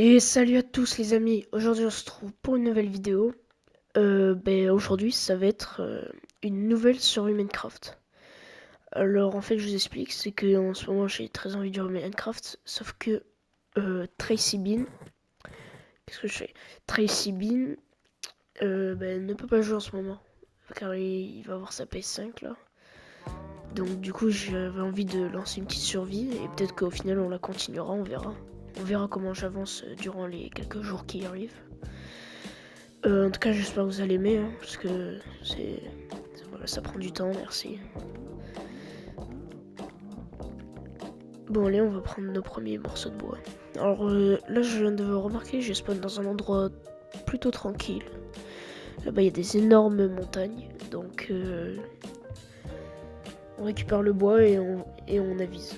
Et salut à tous les amis, aujourd'hui on se retrouve pour une nouvelle vidéo. Aujourd'hui ça va être une nouvelle sur Minecraft. Alors en fait je vous explique, c'est que en ce moment j'ai très envie de jouer à Minecraft, sauf que Tracy Bean, qu'est-ce que je fais? Tracy Bean ne peut pas jouer en ce moment, car il va avoir sa PS5 là. Donc du coup j'avais envie de lancer une petite survie, et peut-être qu'au final on la continuera, on verra. On verra comment j'avance durant les quelques jours qui arrivent. En tout cas, j'espère que vous allez aimer, hein, parce que voilà, ça prend du temps, merci. Bon, allez, on va prendre nos premiers morceaux de bois. Alors là, je viens de remarquer, j'ai spawn dans un endroit plutôt tranquille. Là-bas, il y a des énormes montagnes, donc on récupère le bois et on avise.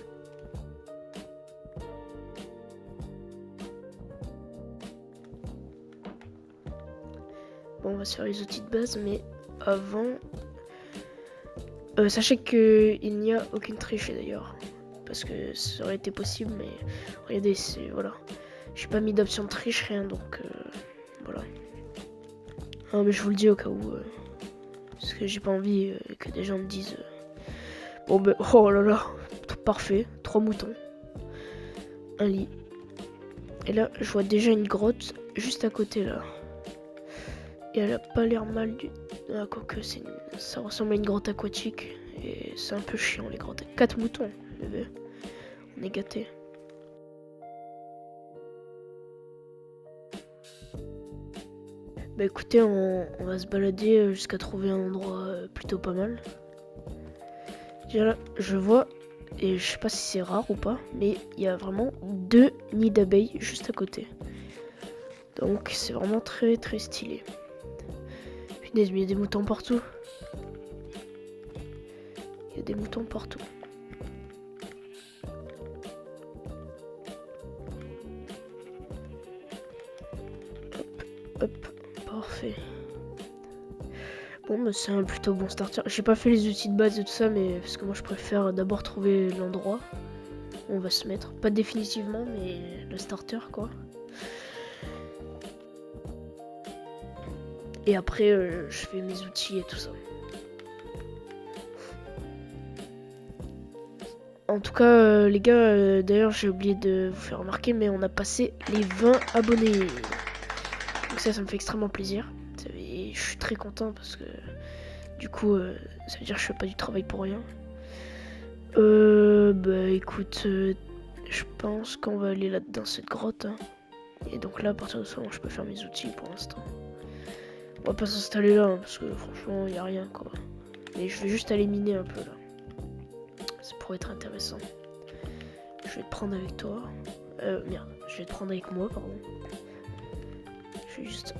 Bon, on va se faire les outils de base, mais avant... sachez qu'il n'y a aucune triche d'ailleurs. Parce que ça aurait été possible, mais regardez, voilà. J'ai pas mis d'option de triche, rien, donc voilà. Non, mais je vous le dis au cas où, parce que j'ai pas envie que des gens me disent bon ben, oh là là, parfait, 3 moutons, un lit. Et là, je vois déjà une grotte juste à côté là. Et elle a pas l'air mal du... Ah, quoique, ça ressemble à une grotte aquatique. Et c'est un peu chiant les grottes. 4 moutons, bébé. On est gâtés. Bah écoutez, on va se balader jusqu'à trouver un endroit plutôt pas mal. Déjà là, je vois, et je sais pas si c'est rare ou pas, mais il y a vraiment 2 nids d'abeilles juste à côté. Donc c'est vraiment très très stylé. Punaise, mais il y a des moutons partout. Il y a des moutons partout. Hop, hop, parfait. Bon, bah c'est un plutôt bon starter. J'ai pas fait les outils de base et tout ça, mais parce que moi je préfère d'abord trouver l'endroit où on va se mettre. Pas définitivement, mais le starter quoi. Et après, je fais mes outils et tout ça. En tout cas, les gars, d'ailleurs, j'ai oublié de vous faire remarquer, mais on a passé les 20 abonnés. Donc ça me fait extrêmement plaisir. Et je suis très content parce que du coup, ça veut dire que je fais pas du travail pour rien. Bah écoute, je pense qu'on va aller là dans cette grotte. Hein. Et donc là, à partir de ce moment, je peux faire mes outils pour l'instant. On va pas s'installer là, hein, parce que franchement, il y a rien quoi. Mais je vais juste aller miner un peu là. Ça pourrait être intéressant. Je vais te prendre avec toi. Merde, je vais te prendre avec moi, pardon. Je vais juste...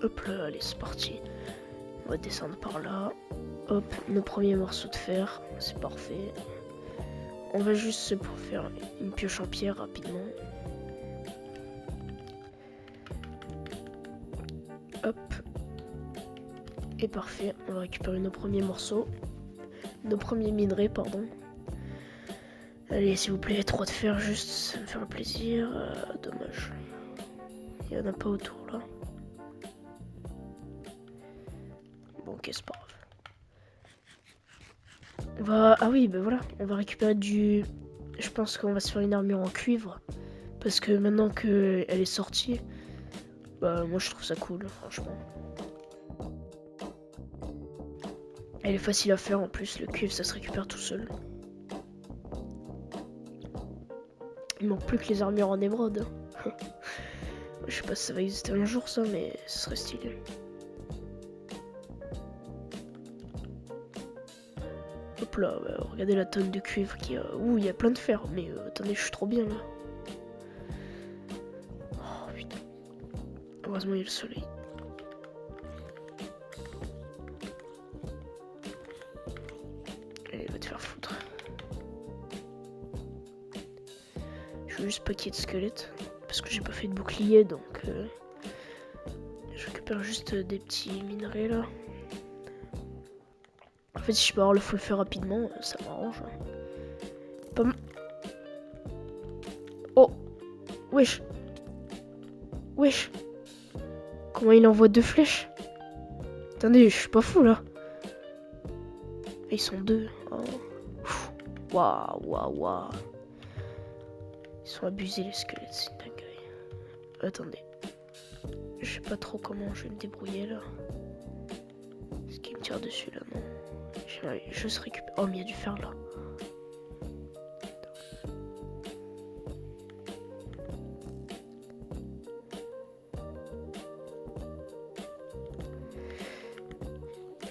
Hop là, allez, c'est parti. On va descendre par là. Hop, nos premiers morceaux de fer, c'est parfait. On va juste se faire une pioche en pierre rapidement. Hop. Et parfait, on va récupérer nos premiers morceaux. Nos premiers minerais, pardon. Allez, s'il vous plaît, 3 de fer juste, ça me fait un plaisir. Dommage. Il n'y en a pas autour là. Bon, ok, c'est pas grave. On va... Ah oui, ben voilà, on va récupérer du... Je pense qu'on va se faire une armure en cuivre. Parce que maintenant qu'elle est sortie, bah moi je trouve ça cool, franchement. Elle est facile à faire en plus, le cuivre ça se récupère tout seul. Il manque plus que les armures en émeraude. Je sais pas si ça va exister un jour ça, mais ce serait stylé. Hop là, bah, regardez la tonne de cuivre qui a... Ouh, il y a plein de fer, mais attendez, je suis trop bien là. Oh putain. Heureusement il y a le soleil. Allez, va te faire foutre. Je veux juste pas qu'il y ait de squelette. Parce que j'ai pas fait de bouclier, donc... je récupère juste des petits minerais là. fait, si je peux avoir le full feu rapidement, ça m'arrange. Pas m- Oh, wesh. Wesh. Comment il envoie 2 flèches? Attendez, je suis pas fou là. Ils sont 2. Oh. Waouh, waouh, waouh. Ils sont abusés les squelettes, c'est une dinguerie. Attendez. Je sais pas trop comment je vais me débrouiller là. Est-ce qu'il me tire dessus là? Non. Je se récupère. Oh, mais il y a du fer là.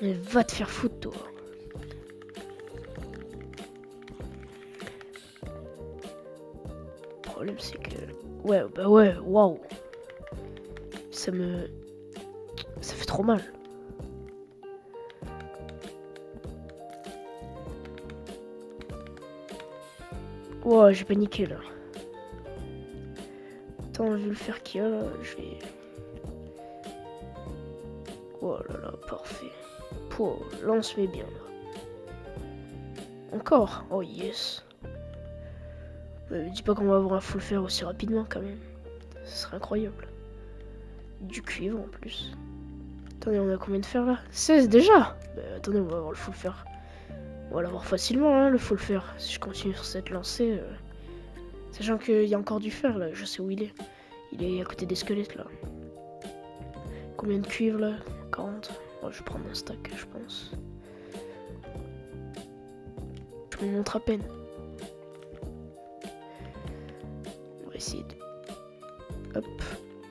Mais va te faire foutre toi. Le problème c'est que... Ouais, bah ouais, waouh. Ça fait trop mal. Wow, j'ai paniqué là. Attends, vu le fer qu'il y a là, je vais... Oh là là, parfait. Oh, là on se met bien là. Encore? Oh yes. Dis pas qu'on va avoir un full fer aussi rapidement quand même. Ce serait incroyable. Du cuivre en plus. Attendez, on a combien de fer là? 16 déjà? Bah, attendez, on va avoir le full fer. On va l'avoir facilement, hein, le full fer. Si je continue sur cette lancée. Sachant qu'il y a encore du fer là, je sais où il est. Il est à côté des squelettes là. Combien de cuivre là? 40. Oh, je vais prendre un stack, je pense. Je me montre à peine. On va essayer de... Hop,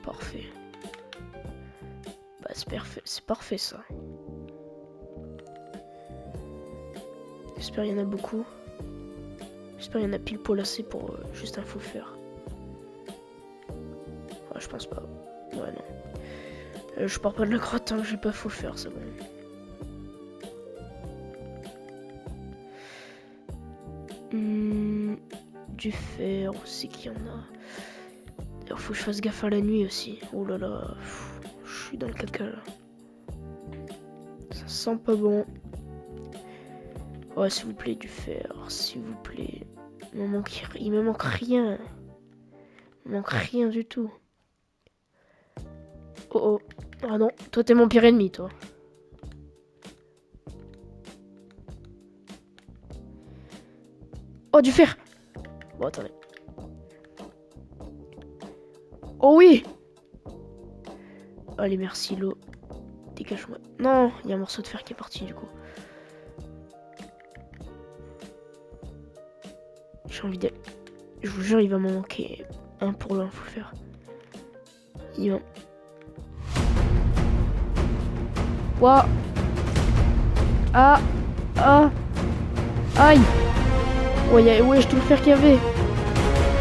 parfait. Bah c'est parfait ça. J'espère qu'il y en a beaucoup. J'espère qu'il y en a pile poil assez pour juste un full fer. Ouais, je pense pas. Ouais, non. Je pars pas de la grotte tant que j'ai pas full fer, c'est bon. Du fer aussi qu'il y en a. D'ailleurs, faut que je fasse gaffe à la nuit aussi. Oh là là, je suis dans le caca là. Ça sent pas bon. Ouais, s'il vous plaît, du fer, s'il vous plaît. Il me manque rien. Il me manque rien du tout. Oh oh. Ah non, toi t'es mon pire ennemi, toi. Oh, du fer. Bon, attendez. Oh oui. Allez, merci, l'eau. Dégage-moi. Non, il y a un morceau de fer qui est parti, du coup. J'ai envie d'aller... Je vous jure, il va m'en manquer un pour l'un, faut le faire. Il va... Ouah. Ah. Ah. Aïe. Ouais, je dois le fer qu'il y avait.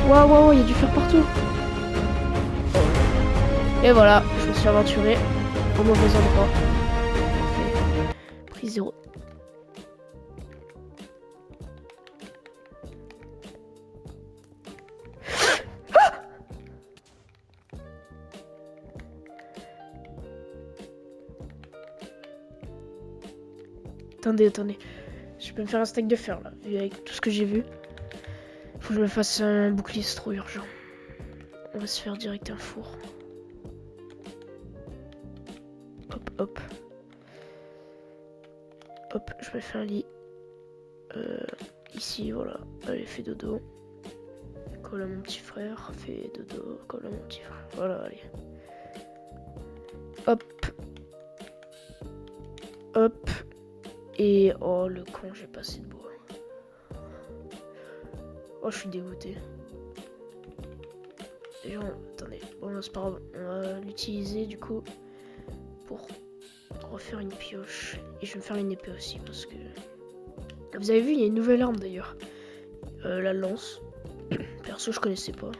Waouh, il y a du fer partout. Et voilà, je me suis aventuré au mauvais endroit. Pris 0. Attendez. Je peux me faire un stack de fer là, vu avec tout ce que j'ai vu. Faut que je me fasse un bouclier, c'est trop urgent. On va se faire direct un four. Hop. Hop, je me fais un lit. Ici, voilà. Allez, fais dodo. Colle à mon petit frère. Fais dodo. Colle à mon petit frère. Voilà, allez. Hop. Et oh, le con, j'ai pas assez de bois. Oh, je suis dégoûté. D'ailleurs, attendez. Bon, c'est pas grave. On va l'utiliser du coup pour refaire une pioche. Et je vais me faire une épée aussi parce que... Vous avez vu, il y a une nouvelle arme d'ailleurs. La lance. Perso, je connaissais pas.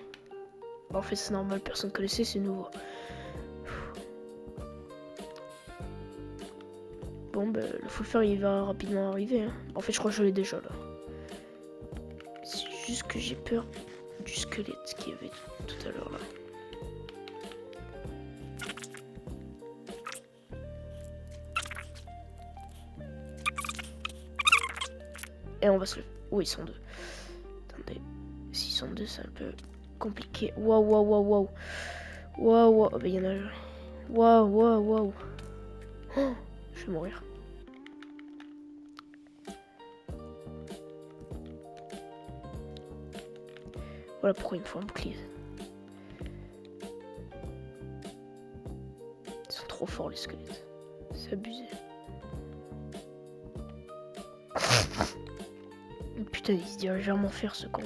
Bah, en fait, c'est normal, personne connaissait, c'est nouveau. Bon, bah, le full fer, il va rapidement arriver. Hein. En fait, je crois que je l'ai déjà là. C'est juste que j'ai peur du squelette qu'il y avait tout à l'heure là. Et on va se le... Oui, ils sont deux. Attendez. S'ils sont deux, c'est un peu compliqué. Waouh, waouh, waouh, waouh. Waouh, waouh. Oh, bah, il y en a... Waouh, waouh, waouh. Oh, je vais mourir. Voilà pourquoi il me faut un bouclier. Ils sont trop forts, les squelettes. C'est abusé. Putain, il se dirige vers m'enfer, ce con.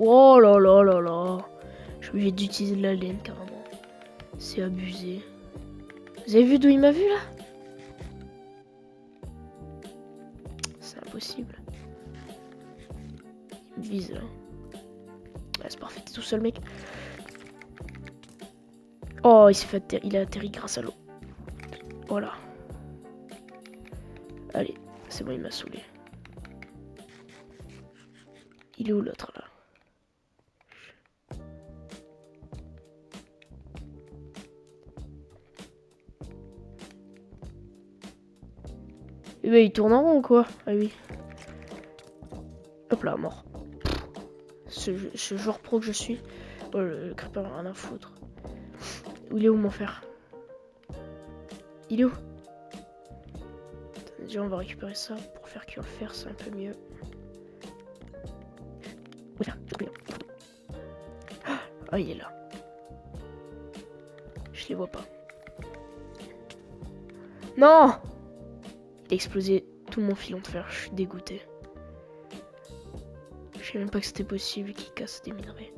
Oh là là là là. Je suis obligé d'utiliser de la laine, carrément. C'est abusé. Vous avez vu d'où il m'a vu, là? C'est impossible. Il me vise, là. Ouais, c'est parfait, t'es tout seul, mec. Oh, il s'est fait il a atterri grâce à l'eau. Voilà. Allez, c'est bon, il m'a saoulé. Il est où l'autre, là? Eh ben, il tourne en rond ou quoi? Ah oui. Hop là, mort. Ce joueur pro que je suis. Oh, le creeper a rien à foutre. Il est où mon fer? Il est où? Déjà, on va récupérer ça pour faire cuire le fer, c'est un peu mieux. Ah, il est là. Je les vois pas. Non! Il a explosé tout mon filon de fer, je suis dégoûté. Je savais même pas que c'était possible qu'il casse des minerais.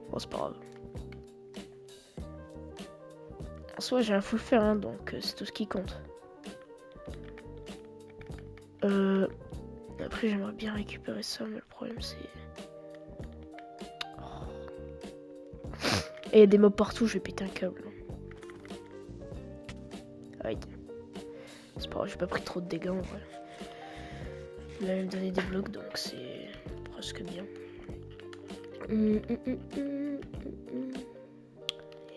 Bon, c'est pas grave. En soi, j'ai un full fer, hein, donc c'est tout ce qui compte. Après, j'aimerais bien récupérer ça, mais le problème, c'est... Et il y a des mobs partout, je vais péter un câble. Aïe. C'est pas grave, j'ai pas pris trop de dégâts, en vrai. Il m'a même donné des blocs, donc c'est presque bien.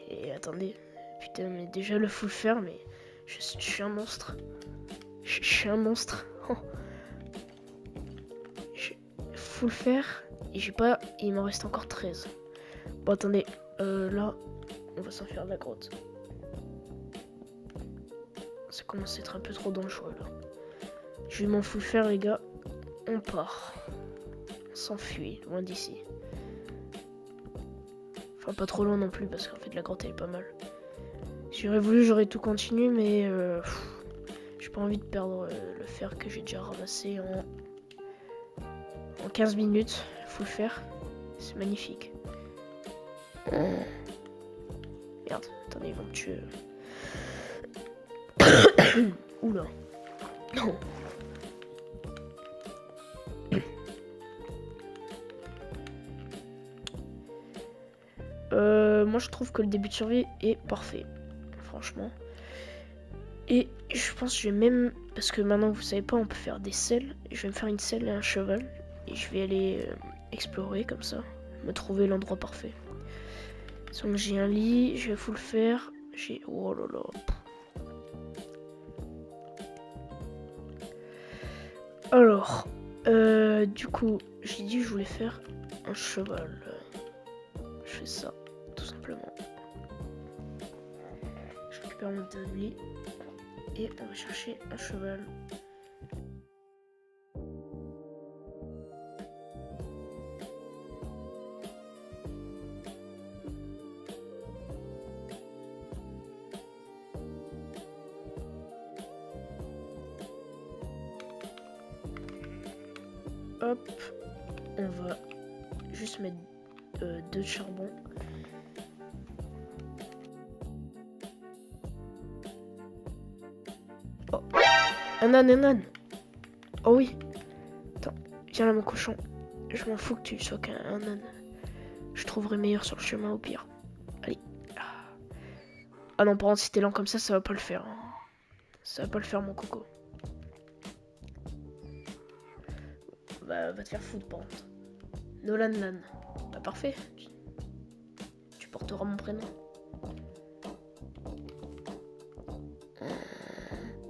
Et attendez, putain, mais déjà le full fer, mais je suis un monstre. Je suis un monstre. Full fer, et j'ai pas. Il m'en reste encore 13. Bon, attendez, là, on va s'enfuir de la grotte. Ça commence à être un peu trop dangereux là. Je vais m'en full fer, les gars. On part. On s'enfuit, loin d'ici. Enfin, pas trop loin non plus, parce qu'en fait, la grotte elle est pas mal. Si j'aurais voulu, j'aurais tout continué, mais j'ai pas envie de perdre le fer que j'ai déjà ramassé en 15 minutes. Faut le faire. C'est magnifique. Merde, attendez, ils vont me tuer. Oula. Non. Moi je trouve que le début de survie est parfait. Franchement. Et je pense que je vais même... Parce que maintenant vous savez pas, on peut faire des selles. Je vais me faire une selle et un cheval. Et je vais aller explorer comme ça. Me trouver l'endroit parfait. Donc j'ai un lit, je vais full faire. J'ai... Oh là là. Alors, du coup, j'ai dit que je voulais faire un cheval. Je fais ça, tout simplement. Je récupère mon tablier et on va chercher un cheval. Hop, on va juste mettre 2 de charbon. Oh, un âne. Oh oui. Attends, viens là mon cochon. Je m'en fous que tu sois qu'un âne. Je trouverai meilleur sur le chemin au pire. Allez. Ah non, par contre, si t'es lent comme ça va pas le faire. Hein. Ça va pas le faire mon coco. Va te faire foutre par contre. Nolan Lan. Bah parfait. Tu porteras mon prénom.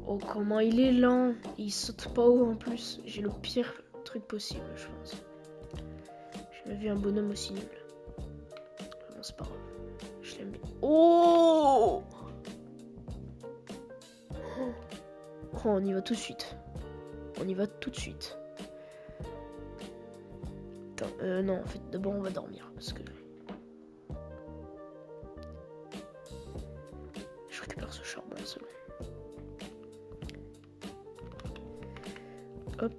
Oh, comment il est lent. Il saute pas haut en plus. J'ai le pire truc possible, je pense. J'ai jamais vu un bonhomme aussi nul. Bon, c'est pas grave. Je l'aime bien. Oh! Oh, on y va tout de suite. On y va tout de suite. Attends, non, en fait, d'abord on va dormir parce que je récupère ce charbon seulement. Hop.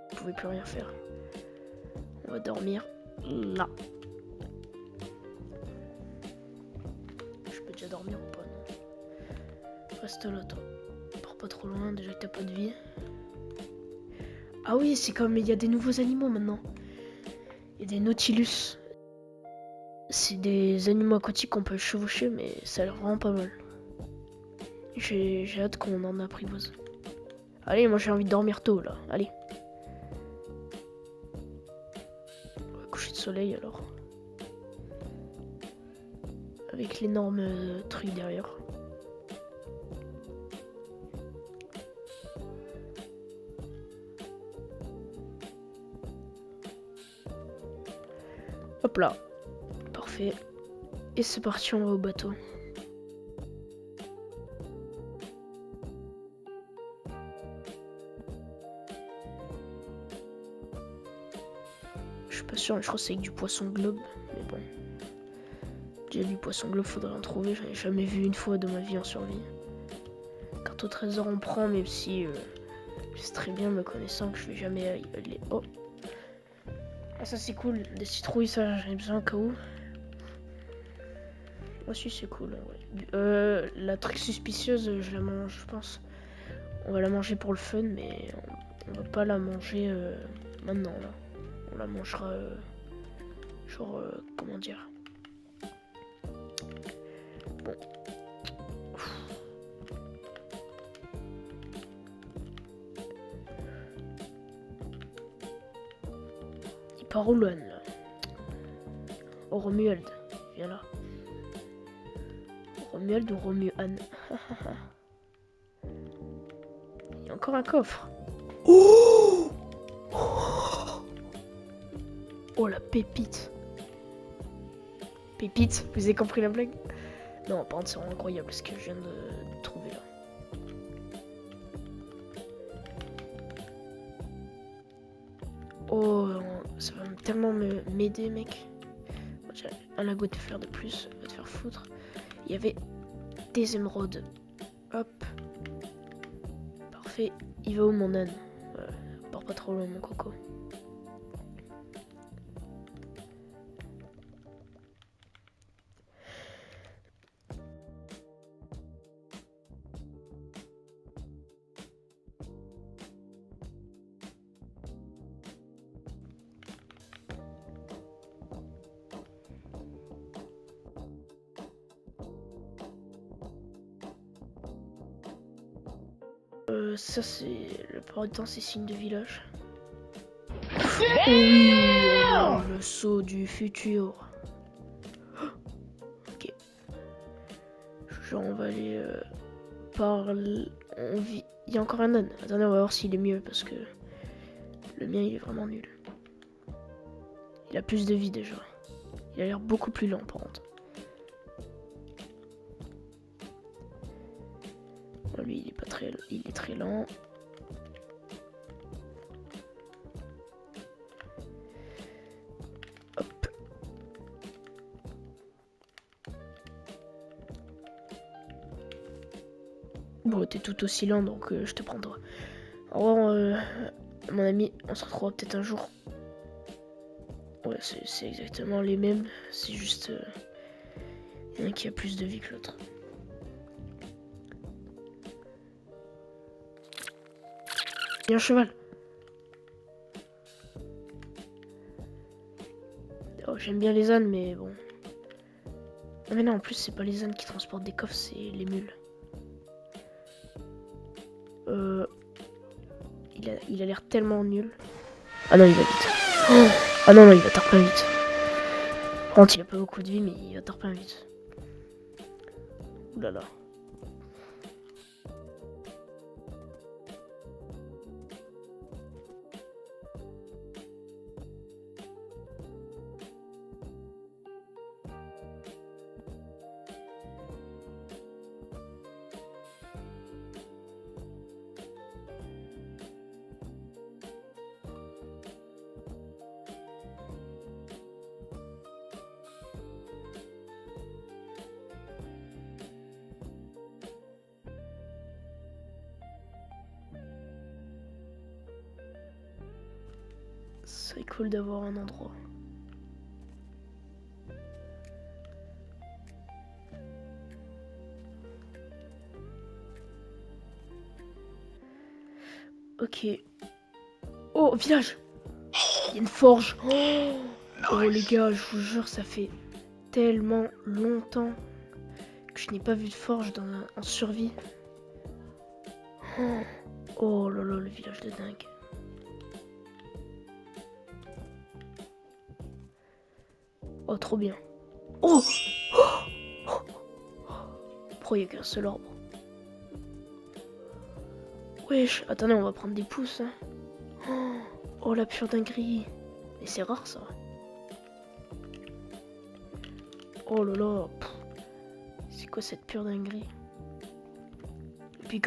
Vous pouvez plus rien faire. On va dormir là. Je peux déjà dormir ou pas, non? Reste là, toi. Pars pas trop loin, déjà que t'as pas de vie. Ah oui, c'est comme il y a des nouveaux animaux maintenant. Il y a des nautilus. C'est des animaux aquatiques qu'on peut chevaucher, mais ça a l'air vraiment pas mal. J'ai hâte qu'on en apprivoise. Allez, moi j'ai envie de dormir tôt là. Allez. On va coucher de soleil alors. Avec l'énorme truc derrière. Hop là. Parfait. Et c'est parti, on va au bateau. Je suis pas sûr, mais je crois que c'est avec du poisson globe. Mais bon. Déjà du poisson globe, faudrait en trouver. J'en ai jamais vu une fois de ma vie en survie. Carte au trésor on prend, même si je sais très bien me connaissant que je vais jamais aller. Oh. Ah ça c'est cool. Des citrouilles, ça j'en ai besoin au cas où. Moi aussi c'est cool. Ouais. La truc suspicieuse, je la mange, je pense. On va la manger pour le fun, mais on va pas la manger maintenant là. On la mangera genre comment dire. Bon. Il part où Luan là? Oh Romuald, viens là. Romuald ou Romuan? Il y a encore un coffre. Oh! Oh la pépite. Pépite, vous avez compris la blague? Non, par contre c'est vraiment incroyable ce que je viens de trouver là. Oh, ça va tellement m'aider mec. J'ai un lago de fleurs de plus, va te faire foutre. Il y avait des émeraudes. Hop. Parfait. Il va où mon âne? Pars pas trop loin mon coco. Ça c'est... La plupart du temps c'est signe de village. Oui, oh, le saut du futur. Ok. Genre on va aller par... Il y a encore un âne. Attendez, on va voir s'il est mieux parce que le mien il est vraiment nul. Il a plus de vie déjà. Il a l'air beaucoup plus lent par contre. Bon, lui il est pas très... Il est très lent. Hop. Bon, t'es tout aussi lent donc je te prendrai. Au revoir mon ami, on se retrouvera peut-être un jour. Ouais, c'est exactement les mêmes, c'est juste... il y en a un qui a plus de vie que l'autre. Il y a un cheval. Oh, j'aime bien les ânes, mais bon. Mais non, en plus, c'est pas les ânes qui transportent des coffres, c'est les mules. Il a l'air tellement nul. Ah non, il va vite. Oh ah non, non, il va tard plein vite. Rentre, il a pas beaucoup de vie, mais il va tard plein vite. Ouh là là. Ce serait cool d'avoir un endroit. Ok. Oh, village! Il y a une forge! Oh les gars, je vous jure, ça fait tellement longtemps que je n'ai pas vu de forge en survie. Oh là là, le village de dingue. Oh, trop bien. Oh! Pourquoi il n'y a qu'un seul arbre? Wesh, attendez, on va prendre des pousses. Hein. Oh, la pure dinguerie. Mais c'est rare ça. Oh là là. C'est quoi cette pure dinguerie? Depuis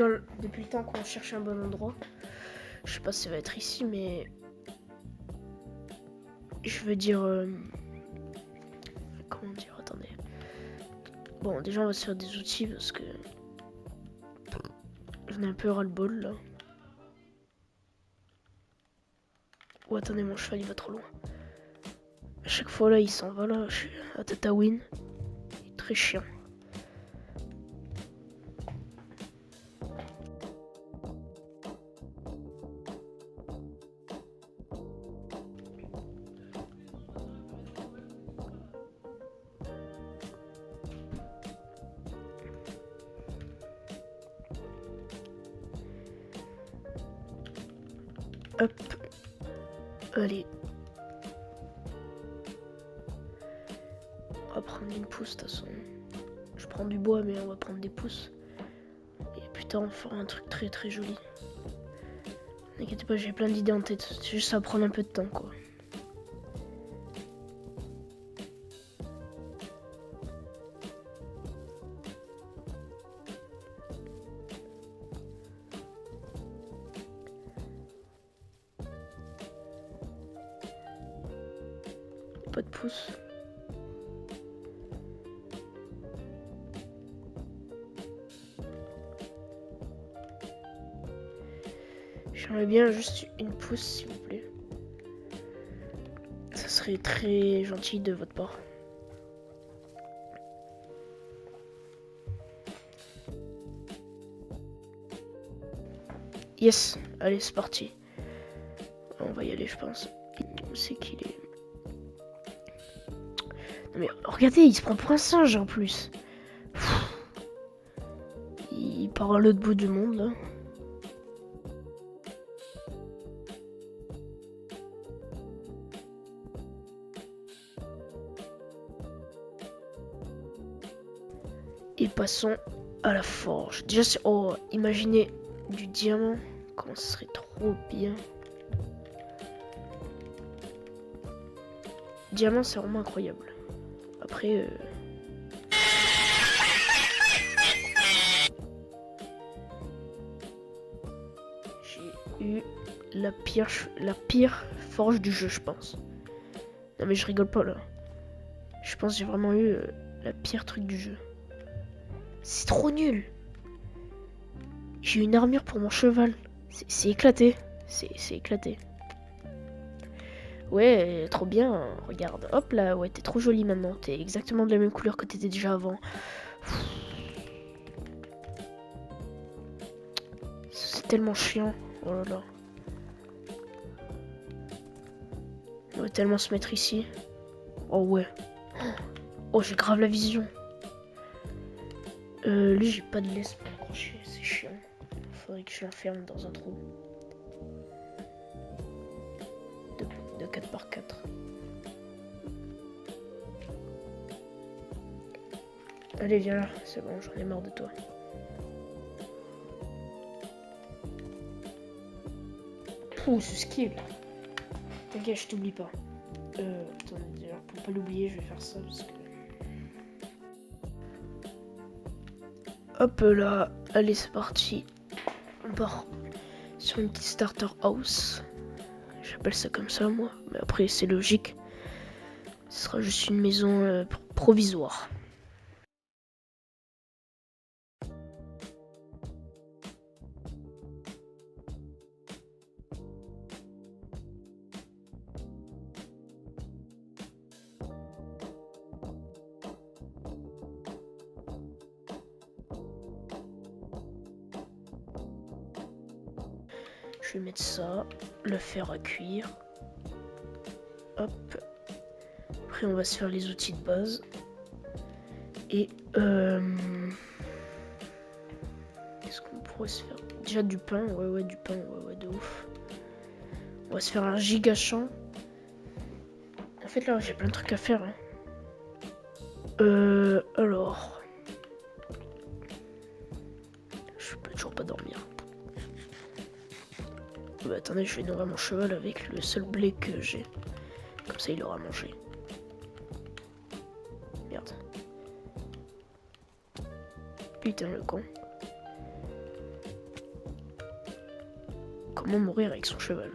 le temps qu'on cherche un bon endroit, je sais pas si ça va être ici, mais je veux dire, comment dire, attendez. Bon, déjà on va se faire des outils parce que j'en ai un peu ras-le-bol là. Oh, attendez, mon cheval il va trop loin. À chaque fois là, il s'en va là, je suis à Tatooine. Il est très chiant. Hop. Allez. On va prendre une pousse de toute façon. Je prends du bois mais on va prendre des pousses. Et putain on fera un truc très très joli. N'inquiétez pas, j'ai plein d'idées en tête. C'est juste ça va prendre un peu de temps quoi. Pas de pouce. J'aimerais bien juste une pouce s'il vous plaît. Ça serait très gentil de votre part. Yes, allez c'est parti. On va y aller je pense. Où c'est qu'il est? Non mais regardez, il se prend pour un singe en plus. Il part à l'autre bout du monde là. Et passons à la forge. Déjà, oh, imaginez du diamant. Comment ce serait trop bien. Diamant, c'est vraiment incroyable. Après, j'ai eu la pire forge du jeu, je pense. Non mais je rigole pas là. Je pense que j'ai vraiment eu la pire truc du jeu. C'est trop nul. J'ai une armure pour mon cheval. C'est éclaté. C'est éclaté. Ouais, trop bien. Regarde. Hop là, ouais, t'es trop jolie maintenant. T'es exactement de la même couleur que t'étais déjà avant. C'est tellement chiant. Oh là là. On va tellement se mettre ici. Oh ouais. Oh, j'ai grave la vision. Lui, j'ai pas de laisse pour accrocher, c'est chiant. Faudrait que je l'enferme dans un trou. De 4 par 4. Allez, viens là, c'est bon, j'en ai marre de toi. Ouh, ce skill. T'inquiète, je t'oublie pas. Attendez, d'ailleurs, pour pas l'oublier, je vais faire ça parce que... Hop là, allez, c'est parti. On part sur une petite starter house. J'appelle ça comme ça, moi. Mais après, c'est logique. Ce sera juste une maison provisoire. Je vais mettre ça, le fer à cuire. Hop. Après, on va se faire les outils de base. Et qu'est-ce qu'on pourrait se faire? Déjà du pain, ouais, du pain, ouais, de ouf. On va se faire un giga champ. En fait, là, j'ai plein de trucs à faire. Hein. Alors. Je peux toujours pas dormir. Bah, attendez, je vais nourrir mon cheval avec le seul blé que j'ai. Comme ça, il aura mangé. Merde. Putain, le con. Comment mourir avec son cheval?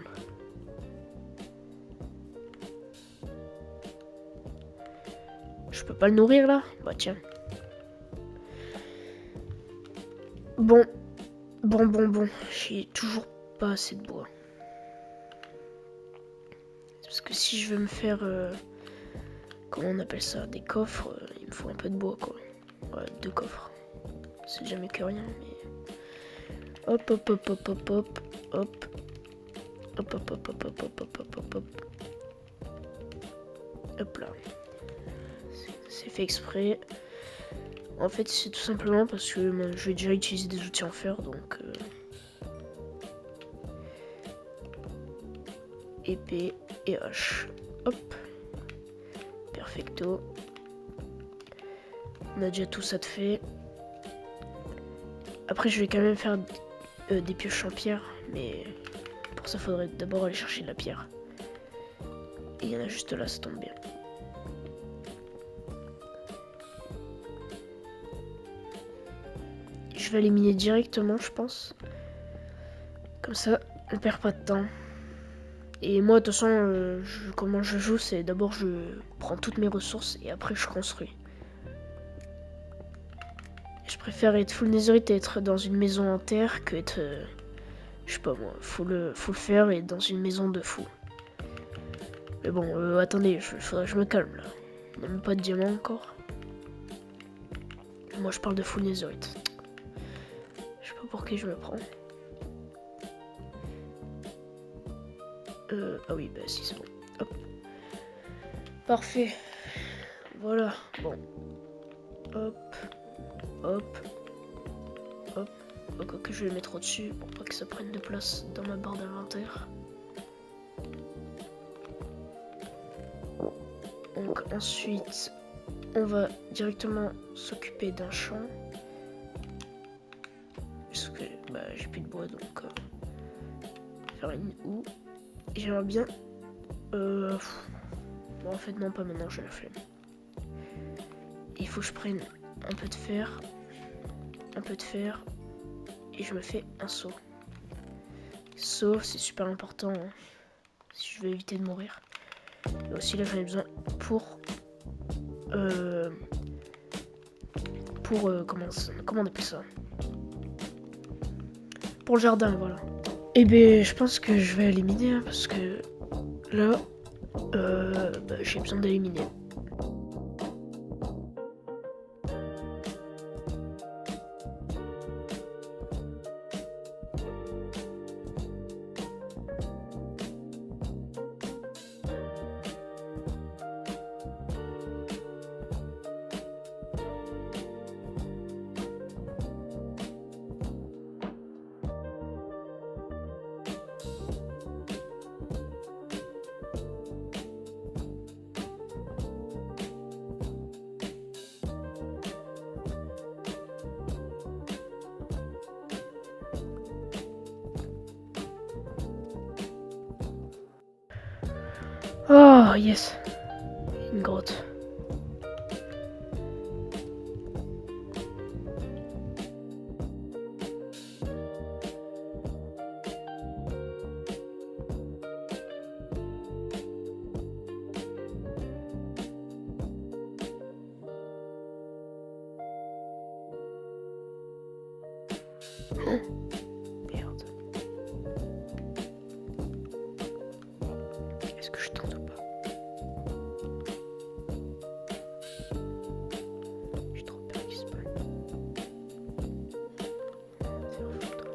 Je peux pas le nourrir là? Bah tiens. Bon. J'ai toujours pas assez de bois. Parce que si je veux me faire... comment on appelle ça? Des coffres, il me faut un peu de bois quoi. Ouais, 2 coffres. C'est jamais que rien, mais... Hop. Hop là. C'est fait exprès. En fait, c'est tout simplement parce que je vais déjà utiliser des outils en fer, donc... épée et hache. Hop. Perfecto. On a déjà tout ça de fait. Après, je vais quand même faire des pioches en pierre, mais pour ça, faudrait d'abord aller chercher de la pierre. Et il y en a juste là, ça tombe bien. Je vais éliminer directement, je pense. Comme ça, on perd pas de temps. Et moi, de toute façon, comment je joue, c'est d'abord je prends toutes mes ressources et après je construis. Je préfère être full netherite et être dans une maison en terre que être, je sais pas moi, full fer et être dans une maison de fou. Mais bon, attendez, faudrait que je me calme là. Il n'y a même pas de diamant encore. Moi, je parle de full netherite. Je sais pas pour qui je me prends. Ah oui, bah si, c'est bon. Hop. Parfait. Voilà. Bon. Hop. Quoi que je vais le mettre au-dessus pour pas que ça prenne de place dans ma barre d'inventaire. Donc ensuite, on va directement s'occuper d'un champ. Parce que bah, j'ai plus de bois, donc faire une houe. J'aimerais bien... Bon, en fait, non, pas maintenant, j'ai la flemme. Il faut que je prenne un peu de fer. Et je me fais un seau. Seau, c'est super important hein, si je veux éviter de mourir. Et aussi là, j'en ai besoin pour... comment on appelle ça? Pour le jardin, voilà. Et ben, je pense que je vais éliminer hein, parce que là, bah, j'ai besoin d'éliminer. Oh yes. Une grotte. Oh, merde. Est-ce que je tente ou pas? J'ai trop peur qu'il spawn. C'est un foutre.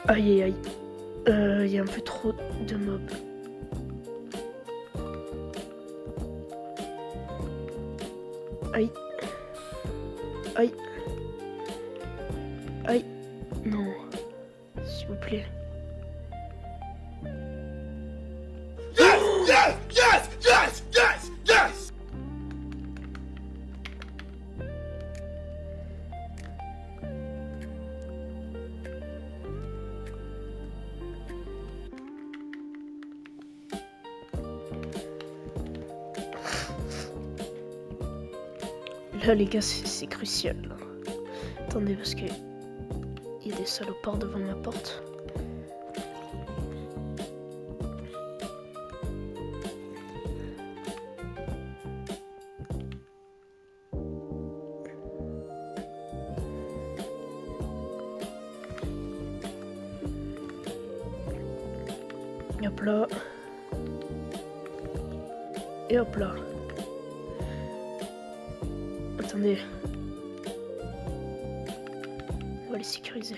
Aïe aïe aïe. Y a un peu trop de mobs. Aïe. Aïe. Aïe. Non. S'il vous plaît. Yes! Yes! Yes! Yes! Yes! Là les gars c'est crucial. Attendez parce que il y a des salopards devant ma porte. Et hop là. Et hop là. Attendez. On va les sécuriser.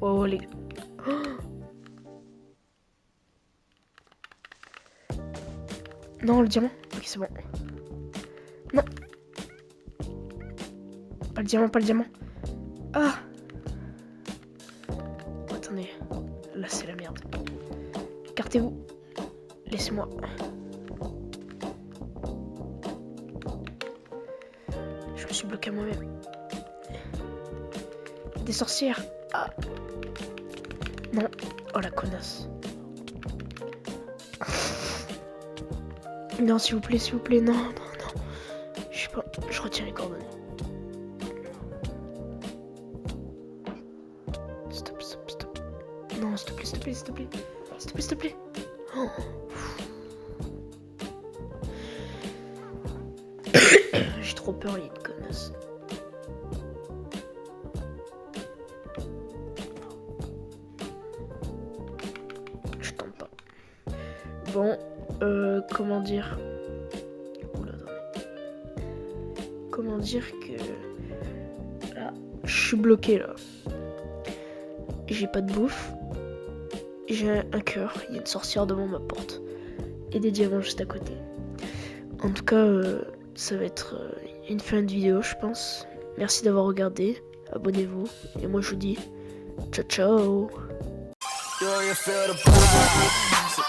Oh les... Oh, non, le diamant. Ok, c'est bon. Non. Pas le diamant, pas le diamant. Ah. Oh, attendez. Là, c'est la merde. Écartez-vous. Laissez-moi. Je me suis bloqué à moi-même. Des sorcières. Ah. Non. Oh, la connasse. Non, s'il vous plaît, non, non, non. Je sais pas, je retiens les coordonnées. Stop, stop, stop. Non, s'il te plaît, s'il te plaît, s'il te plaît. S'il te plaît, s'il te plaît. Oh. J'ai trop peur, il y a une connasse. Je tente pas. Bon, comment dire... Oula, attendez. Comment dire que... Là, je suis bloqué, là. J'ai pas de bouffe. J'ai un cœur. Il y a une sorcière devant ma porte. Et des diamants juste à côté. En tout cas, ça va être une fin de vidéo, je pense. Merci d'avoir regardé. Abonnez-vous. Et moi, je vous dis... Ciao, ciao. Do you feel the vibe?